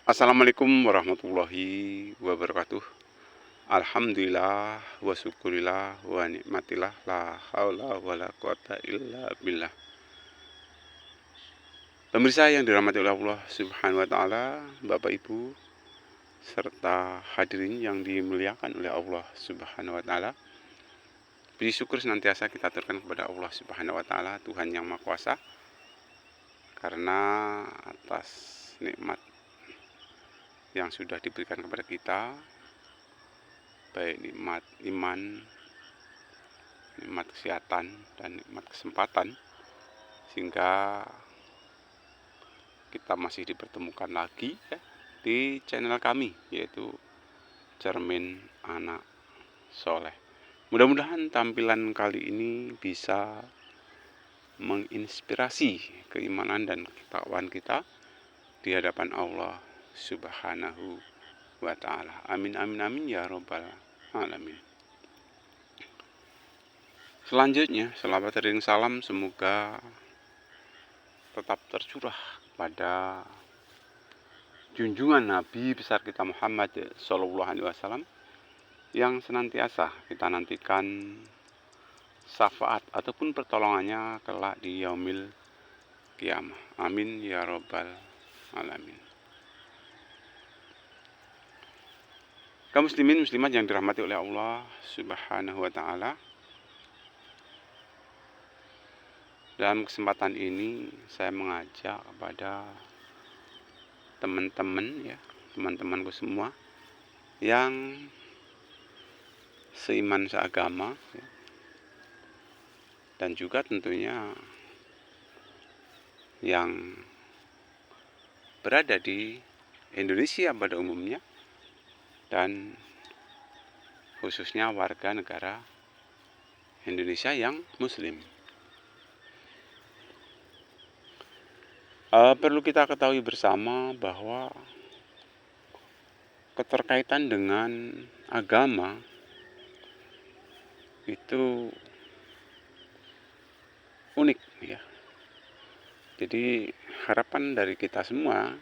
Assalamualaikum warahmatullahi wabarakatuh. Alhamdulillah wa syukurillah wa nikmatillah la haula wa la quwata illa billah. Pemirsa yang dirahmati oleh Allah Subhanahu wa taala, Bapak Ibu serta hadirin yang dimuliakan oleh Allah Subhanahu wa taala. Puji syukur senantiasa kita aturkan kepada Allah Subhanahu wa taala, Tuhan yang Maha Kuasa, karena atas nikmat yang sudah diberikan kepada kita, baik nikmat iman, nikmat kesehatan, dan nikmat kesempatan, sehingga kita masih dipertemukan lagi di channel kami, yaitu Cermin Anak Soleh. Mudah-mudahan tampilan kali ini bisa menginspirasi keimanan dan ketakwaan kita di hadapan Allah Subhanahu wa ta'ala. Amin amin amin ya robbal alamin. Selanjutnya, selawat dan salam semoga tetap tercurah pada junjungan Nabi besar kita Muhammad SAW yang senantiasa kita nantikan syafaat ataupun pertolongannya kelak di yaumil qiyamah. Amin ya robbal alamin. Kaum muslimin muslimat yang dirahmati oleh Allah Subhanahu wa taala, dalam kesempatan ini saya mengajak kepada teman-temanku semua yang seiman seagama, dan juga tentunya yang berada di Indonesia pada umumnya, dan khususnya warga negara Indonesia yang muslim. Perlu kita ketahui bersama bahwa keterkaitan dengan agama itu unik ya. Jadi harapan dari kita semua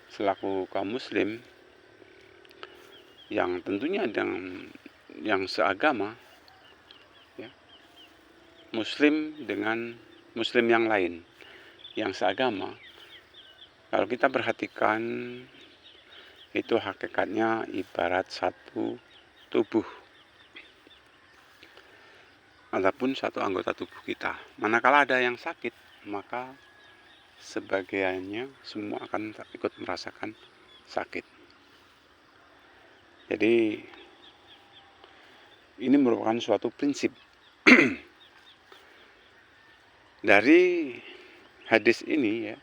selaku kaum muslim yang tentunya yang seagama ya, muslim dengan muslim yang lain yang seagama, kalau kita perhatikan itu hakikatnya ibarat satu tubuh ataupun satu anggota tubuh kita. Manakala ada yang sakit, maka sebagiannya semua akan ikut merasakan sakit. Jadi ini merupakan suatu prinsip dari hadis ini ya,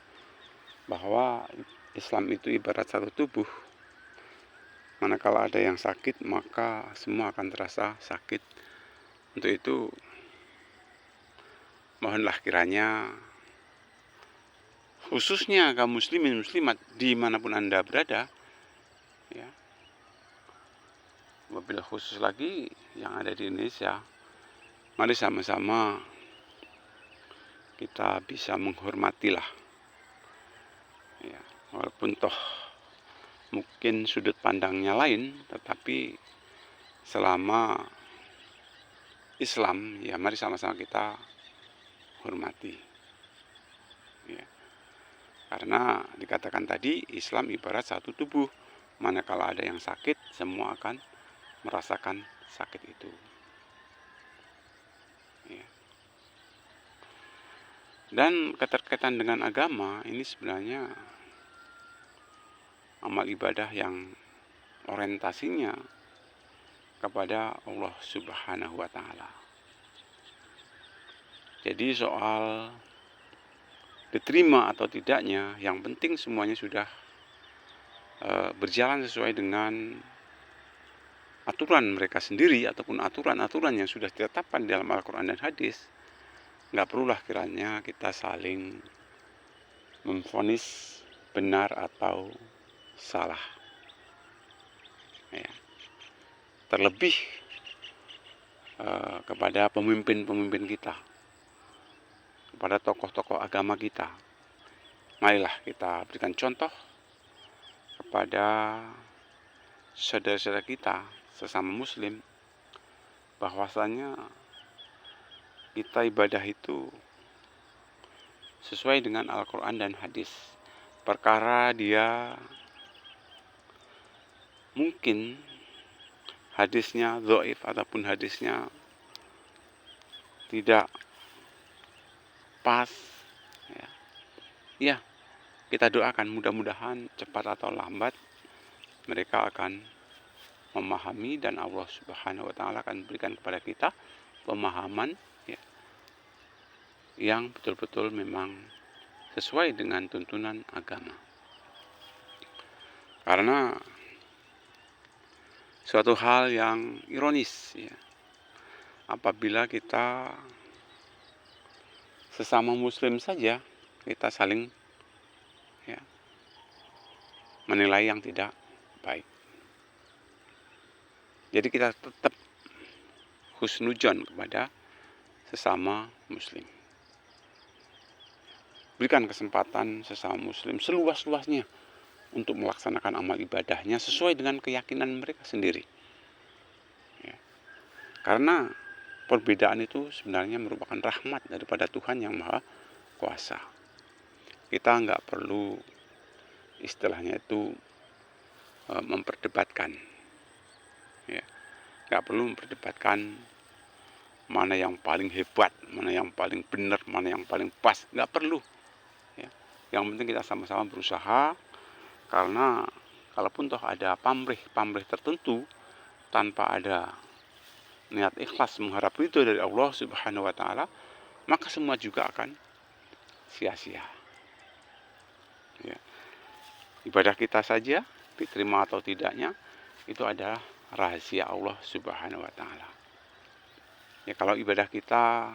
bahwa Islam itu ibarat satu tubuh. Manakala ada yang sakit, maka semua akan terasa sakit. Untuk itu mohonlah kiranya khususnya kaum muslimin muslimat dimanapun Anda berada ya, wabil khusus lagi yang ada di Indonesia, mari sama-sama kita bisa menghormatilah ya, walaupun toh mungkin sudut pandangnya lain, tetapi selama Islam ya mari sama-sama kita hormati ya. Karena dikatakan tadi Islam ibarat satu tubuh, manakala ada yang sakit semua akan merasakan sakit itu ya. Dan keterkaitan dengan agama ini sebenarnya amal ibadah yang orientasinya kepada Allah Subhanahu wa taala. Jadi soal diterima atau tidaknya, yang penting semuanya sudah berjalan sesuai dengan aturan mereka sendiri ataupun aturan-aturan yang sudah ditetapkan dalam Al-Quran dan hadis. Nggak perlulah kiranya kita saling memvonis benar atau salah ya. Terlebih kepada pemimpin-pemimpin kita, kepada tokoh-tokoh agama kita, marilah kita berikan contoh kepada saudara-saudara kita sesama muslim bahwasanya kita ibadah itu sesuai dengan Al-Quran dan hadis. Perkara dia mungkin hadisnya dhaif ataupun hadisnya tidak pas, ya kita doakan mudah-mudahan cepat atau lambat mereka akan memahami dan Allah Subhanahu wa taala akan berikan kepada kita pemahaman yang betul-betul memang sesuai dengan tuntunan agama. Karena suatu hal yang ironis apabila kita sesama muslim saja kita saling menilai yang tidak baik. Jadi kita tetap husnudzon kepada sesama muslim. Berikan kesempatan sesama muslim seluas-luasnya untuk melaksanakan amal ibadahnya sesuai dengan keyakinan mereka sendiri. Karena perbedaan itu sebenarnya merupakan rahmat daripada Tuhan yang Maha Kuasa. Kita nggak perlu istilahnya itu memperdebatkan. Nggak perlu memperdebatkan mana yang paling hebat, mana yang paling benar, mana yang paling pas. Nggak perlu. Yang penting kita sama-sama berusaha, karena kalaupun toh ada pamrih tertentu tanpa ada niat ikhlas mengharap ridho dari Allah Subhanahu wa taala, maka semua juga akan sia-sia. Ibadah kita saja diterima atau tidaknya itu adalah rahasia Allah Subhanahu wa taala. Kalau ibadah kita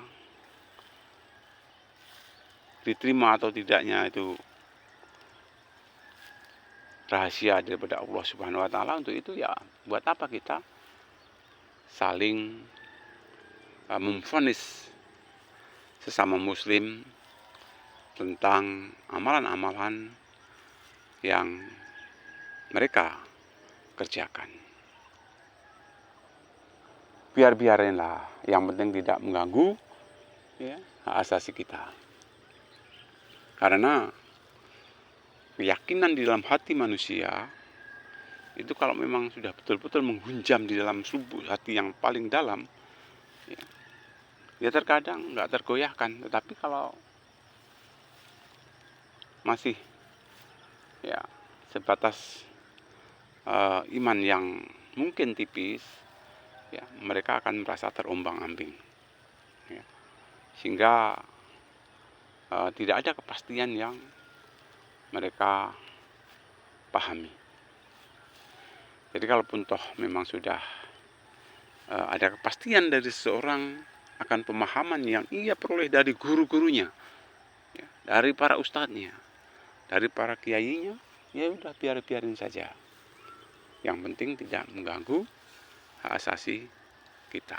diterima atau tidaknya itu rahasia daripada Allah Subhanahu wa taala, untuk itu buat apa kita saling memvonis sesama muslim tentang amalan-amalan yang mereka kerjakan. Biarinlah, yang penting tidak mengganggu hak asasi kita. Karena keyakinan di dalam hati manusia itu kalau memang sudah betul-betul menghunjam di dalam lubuk hati yang paling dalam, terkadang nggak tergoyahkan. Tetapi kalau masih sebatas iman yang mungkin tipis, mereka akan merasa terombang-ambing, sehingga tidak ada kepastian yang mereka pahami. Jadi kalaupun toh memang sudah ada kepastian dari seseorang akan pemahaman yang ia peroleh dari guru-gurunya, dari para ustadznya, dari para kiainya, udah biarin saja. Yang penting tidak mengganggu hak asasi kita.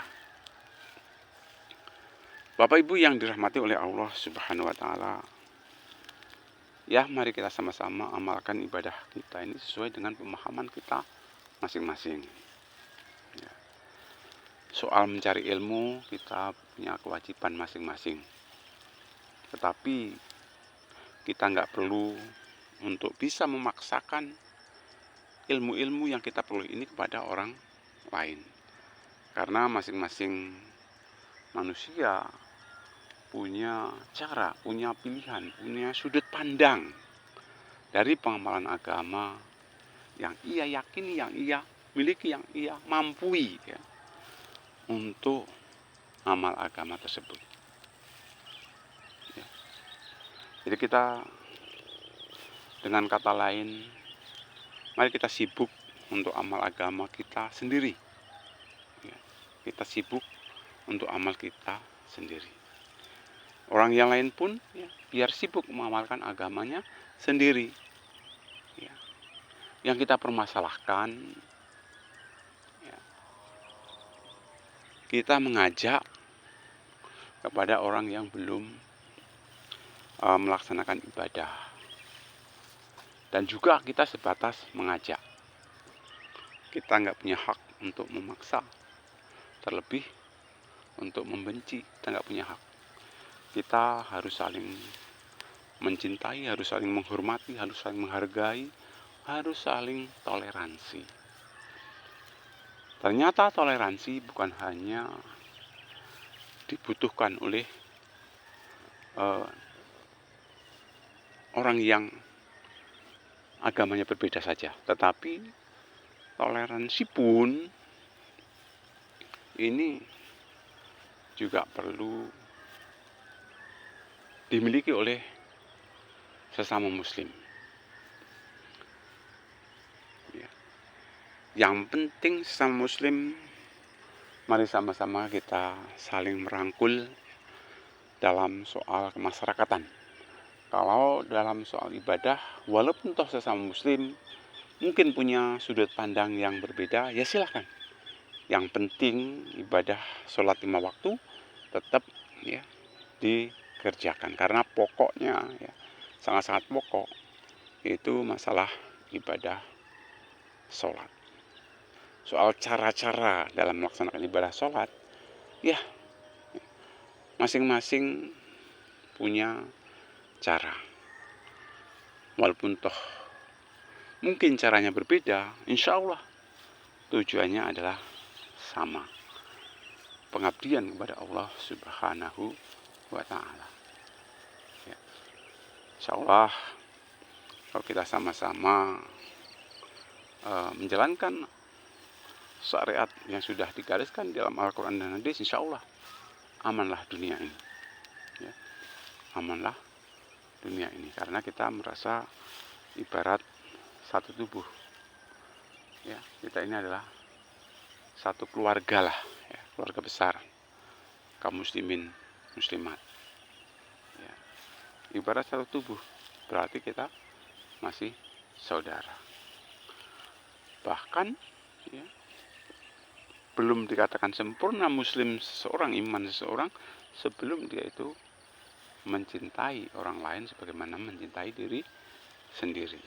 Bapak Ibu yang dirahmati oleh Allah Subhanahu wa taala, mari kita sama-sama amalkan ibadah kita ini sesuai dengan pemahaman kita masing-masing. Soal mencari ilmu kita punya kewajiban masing-masing. Tetapi kita nggak perlu untuk bisa memaksakan ilmu-ilmu yang kita perlu ini kepada orang lain. Karena masing-masing manusia punya cara, punya pilihan, punya sudut pandang dari pengamalan agama yang ia yakini, yang ia miliki, yang ia mampui untuk amal agama tersebut. Jadi kita, dengan kata lain, mari kita sibuk untuk amal agama kita sendiri. Kita sibuk untuk amal kita sendiri. Orang yang lain pun biar sibuk mengamalkan agamanya sendiri. Yang kita permasalahkan, kita mengajak kepada orang yang belum melaksanakan ibadah. Dan juga kita sebatas mengajak. Kita nggak punya hak untuk memaksa, terlebih untuk membenci, kita nggak punya hak. Kita harus saling mencintai, harus saling menghormati, harus saling menghargai, harus saling toleransi. Ternyata toleransi bukan hanya dibutuhkan oleh orang yang agamanya berbeda saja, tetapi toleransi pun ini juga perlu dimiliki oleh sesama muslim. Yang penting sesama muslim, mari sama-sama kita saling merangkul dalam soal kemasyarakatan. Kalau dalam soal ibadah, walaupun toh sesama muslim mungkin punya sudut pandang yang berbeda, ya silahkan. Yang penting ibadah sholat 5 waktu tetap ya dikerjakan, karena pokoknya ya, sangat-sangat pokok itu masalah ibadah sholat. Soal cara-cara dalam melaksanakan ibadah sholat, ya masing-masing punya cara. Walaupun toh mungkin caranya berbeda, insya Allah tujuannya adalah sama. Pengabdian kepada Allah Subhanahu wa Ta'ala. Ya. Insya Allah kalau kita sama-sama menjalankan syariat yang sudah digariskan dalam Al-Quran dan Hadis, insya Allah amanlah dunia ini. Ya. Amanlah dunia ini, karena kita merasa ibarat satu tubuh. Ya, kita ini adalah satu keluarga lah, ya, keluarga besar kaum muslimin muslimat. Ya. Ibarat satu tubuh, berarti kita masih saudara. Bahkan ya, belum dikatakan sempurna muslim seseorang, iman seseorang, sebelum dia itu mencintai orang lain sebagaimana mencintai diri sendiri.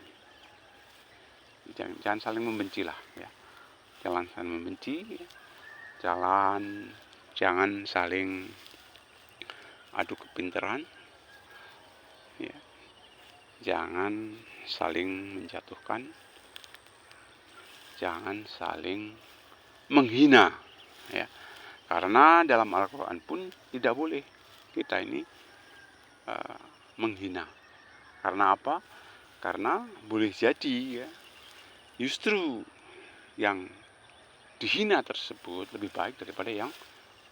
Jangan saling membenci lah ya. Jangan saling membenci, ya. Jangan saling adu kepintaran, ya. Jangan saling menjatuhkan, jangan saling menghina, ya. Karena dalam Al-Quran pun tidak boleh kita ini menghina. Karena apa? Karena boleh jadi ya, justru yang dihina tersebut lebih baik daripada yang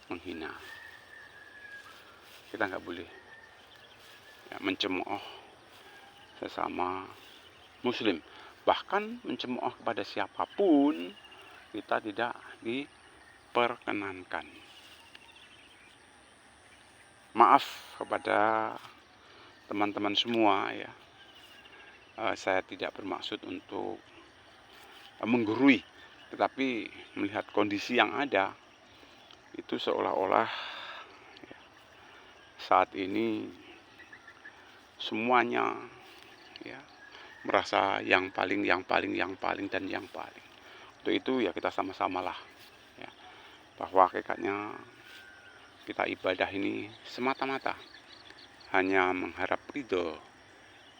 menghina. Kita nggak boleh ya, mencemooh sesama muslim. Bahkan mencemooh kepada siapapun kita tidak diperkenankan. Maaf kepada teman-teman semua ya. Saya tidak bermaksud untuk menggurui, tetapi melihat kondisi yang ada itu seolah-olah ya, saat ini semuanya ya merasa yang paling dan yang paling. Untuk itu ya kita sama-samalah ya, bahwa hakikatnya kita ibadah ini semata-mata hanya mengharap ridho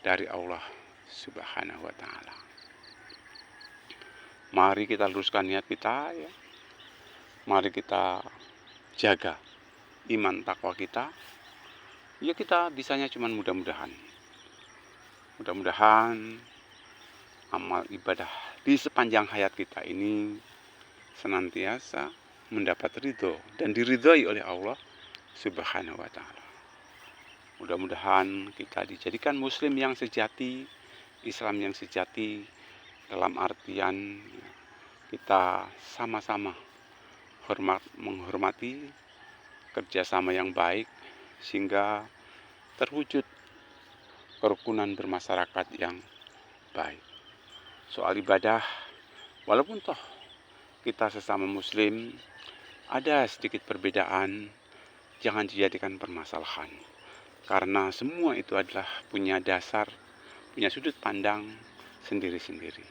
dari Allah Subhanahu wa Ta'ala. Mari kita luruskan niat kita ya. Mari kita jaga iman takwa kita. Ya kita bisanya cuma mudah-mudahan. Mudah-mudahan amal ibadah di sepanjang hayat kita ini senantiasa mendapat ridho dan diridhoi oleh Allah Subhanahu wa Ta'ala. Mudah-mudahan kita dijadikan muslim yang sejati, Islam yang sejati, dalam artian kita sama-sama menghormati kerjasama yang baik sehingga terwujud kerukunan bermasyarakat yang baik. Soal ibadah, walaupun toh kita sesama muslim ada sedikit perbedaan, jangan dijadikan permasalahan. Karena semua itu adalah punya dasar, punya sudut pandang sendiri-sendiri.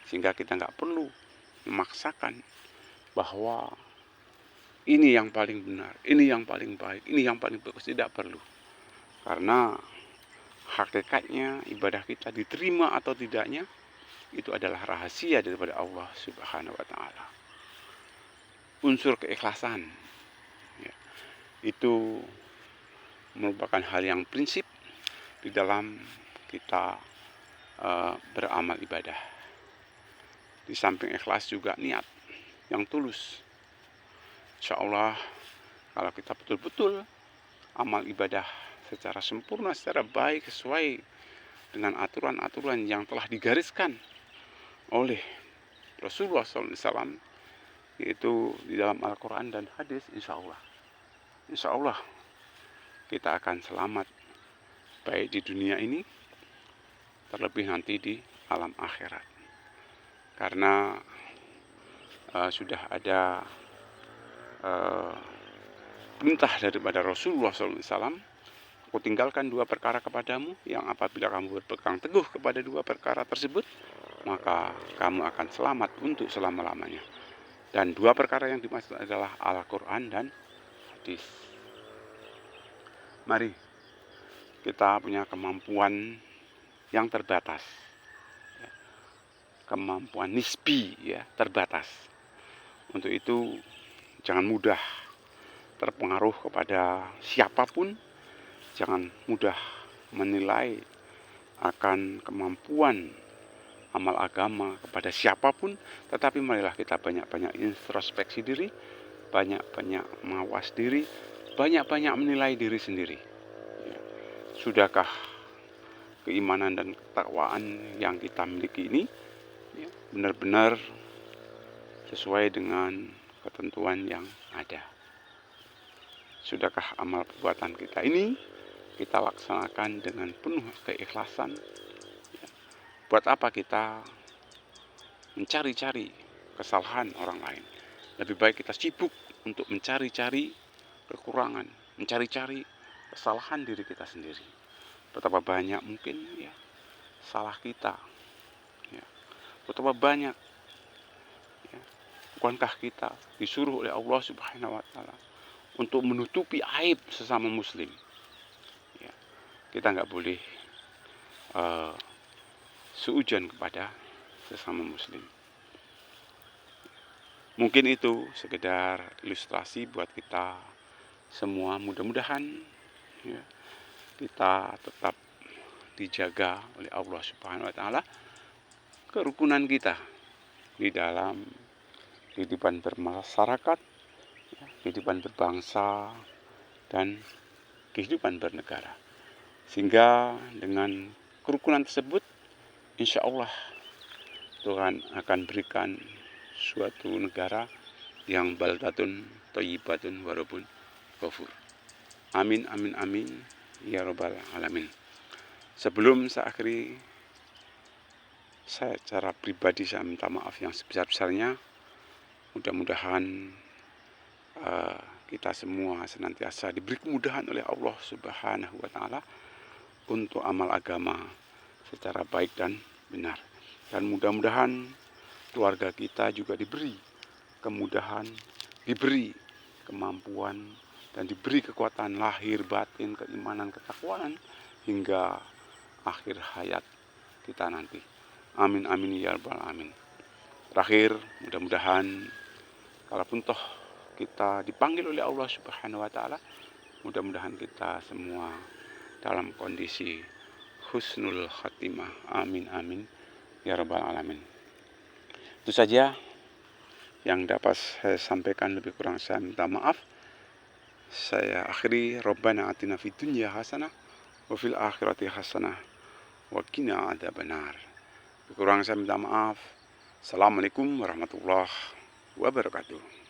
Sehingga kita nggak perlu memaksakan bahwa ini yang paling benar, ini yang paling baik, ini yang paling bagus. Tidak perlu. Karena hakikatnya ibadah kita diterima atau tidaknya itu adalah rahasia daripada Allah Subhanahu wa Ta'ala. Unsur keikhlasan ya, itu merupakan hal yang prinsip di dalam kita beramal ibadah. Di samping ikhlas juga niat yang tulus. Insya Allah kalau kita betul-betul amal ibadah secara sempurna, secara baik, sesuai dengan aturan-aturan yang telah digariskan oleh Rasulullah SAW, yaitu di dalam Al-Quran dan hadis, insya Allah kita akan selamat baik di dunia ini, terlebih nanti di alam akhirat. Karena sudah ada perintah daripada Rasulullah SAW, aku tinggalkan 2 perkara kepadamu, yang apabila kamu berpegang teguh kepada 2 perkara tersebut, maka kamu akan selamat untuk selama-lamanya. Dan 2 perkara yang dimaksud adalah Al-Quran dan hadis. Mari kita punya kemampuan yang terbatas, kemampuan nisbi ya, terbatas. Untuk itu jangan mudah terpengaruh kepada siapapun, jangan mudah menilai akan kemampuan amal agama kepada siapapun, tetapi marilah kita banyak-banyak introspeksi diri, banyak-banyak mawas diri, banyak-banyak menilai diri sendiri. Sudahkah keimanan dan ketakwaan yang kita miliki ini benar-benar sesuai dengan ketentuan yang ada? Sudahkah amal perbuatan kita ini kita laksanakan dengan penuh keikhlasan? Buat apa kita mencari-cari kesalahan orang lain? Lebih baik kita sibuk untuk mencari-cari kekurangan, mencari-cari kesalahan diri kita sendiri. Betapa banyak mungkin ya salah kita, ya. Betapa banyak ya, bukankah kita disuruh oleh Allah Subhanahu wa Ta'ala untuk menutupi aib sesama muslim ya. Kita nggak boleh seujan kepada sesama muslim. Mungkin itu sekedar ilustrasi buat kita semua. Mudah-mudahan ya, kita tetap dijaga oleh Allah Subhanahu wa Ta'ala kerukunan kita di dalam kehidupan bermasyarakat, kehidupan berbangsa, dan kehidupan bernegara. Sehingga dengan kerukunan tersebut, insya Allah Tuhan akan berikan suatu negara yang baldatun thayyibatun warabun ghafur. Amin, amin, amin, ya rabbal alamin. Sebelum saya akhiri, saya secara pribadi saya minta maaf yang sebesar-besarnya. Mudah-mudahan kita semua senantiasa diberi kemudahan oleh Allah Subhanahu wa Ta'ala untuk amal agama secara baik dan benar. Dan mudah-mudahan keluarga kita juga diberi kemudahan, diberi kemampuan, dan diberi kekuatan lahir, batin, keimanan, ketakwaan hingga akhir hayat kita nanti. Amin, amin, ya rabbal alamin. Terakhir, mudah-mudahan kalaupun toh kita dipanggil oleh Allah Subhanahu wa Ta'ala, mudah-mudahan kita semua dalam kondisi husnul khatimah. Amin, amin, ya rabbal alamin. Itu saja yang dapat saya sampaikan, lebih kurang saya minta maaf. Saya akhiri, Rabbana atina fid dunya hasanah wa fil akhirati hasanah wa qina adzabannar. Lebih kurang saya minta maaf. Assalamualaikum warahmatullahi wabarakatuh.